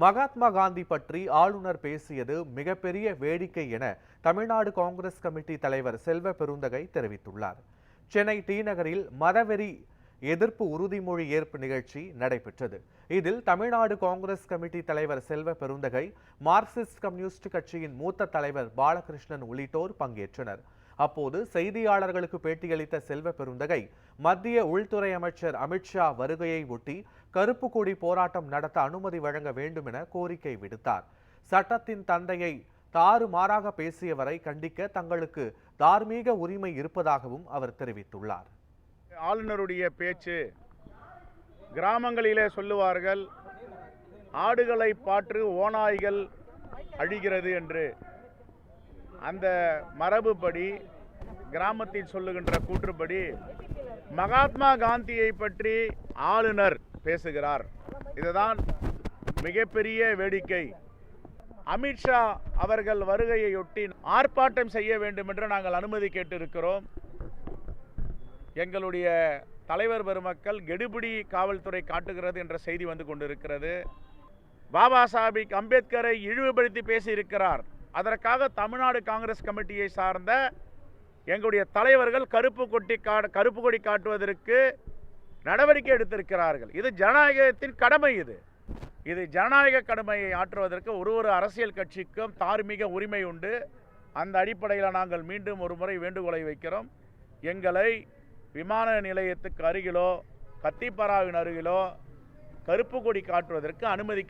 மகாத்மா காந்தி பற்றி ஆளுநர் பேசியது மிகப்பெரிய வேடிக்கை என தமிழ்நாடு காங்கிரஸ் கமிட்டி தலைவர் செல்வ பெருந்தகை தெரிவித்துள்ளார். சென்னை டி நகரில் மதவெறி எதிர்ப்பு உறுதிமொழி ஏற்பு நிகழ்ச்சி நடைபெற்றது. இதில் தமிழ்நாடு காங்கிரஸ் கமிட்டி தலைவர் செல்வ பெருந்தகை, மார்க்சிஸ்ட் கம்யூனிஸ்ட் கட்சியின் மூத்த தலைவர் பாலகிருஷ்ணன் உள்ளிட்டோர் பங்கேற்றனர். அப்போது செய்தியாளர்களுக்கு பேட்டியளித்த செல்வ பெருந்தகை, மத்திய உள்துறை அமைச்சர் அமித்ஷா வருகையை ஒட்டி கருப்பு கொடி போராட்டம் நடத்த அனுமதி வழங்க வேண்டும் என கோரிக்கை விடுத்தார். சட்டத்தின் தந்தையை தாறுமாறாக பேசியவரை கண்டிக்க தங்களுக்கு தார்மீக உரிமை இருப்பதாகவும் அவர் தெரிவித்துள்ளார். ஆளுநருடைய பேச்சு, கிராமங்களிலே சொல்லுவார்கள், ஆடுகளை பாற்று ஓநாய்கள் அழிகிறது என்று. அந்த மரபுப்படி, கிராமத்தில் சொல்லுகின்ற கூற்றுப்படி மகாத்மா காந்தியை பற்றி ஆளுநர் பேசுகிறார். இதுதான் மிகப்பெரிய வேடிக்கை. அமித்ஷா அவர்கள் வருகையொட்டி ஆர்ப்பாட்டம் செய்ய வேண்டும் என்று நாங்கள் அனுமதி கேட்டிருக்கிறோம். எங்களுடைய தலைவர் பெருமக்கள் கெடுபிடி காவல்துறை காட்டுகிறது என்ற செய்தி வந்து கொண்டிருக்கிறது. பாபா சாஹிப் அம்பேத்கரை இழிவுபடுத்தி பேசியிருக்கிறார். அதற்காக தமிழ்நாடு காங்கிரஸ் கமிட்டியை சார்ந்த எங்களுடைய தலைவர்கள் கருப்பு கொடி காட்டுவதற்கு நடவடிக்கை எடுத்திருக்கிறார்கள். இது ஜனநாயகத்தின் கடமை. இது ஜனநாயக கடமையை ஆற்றுவதற்கு ஒரு அரசியல் கட்சிக்கும் தார்மீக உரிமை உண்டு. அந்த அடிப்படையில் நாங்கள் மீண்டும் ஒரு முறை வேண்டுகோளை வைக்கிறோம். எங்களை விமான நிலையத்துக்கு அருகிலோ கத்திப்பராவின் அருகிலோ கருப்பு கொடி காட்டுவதற்கு அனுமதி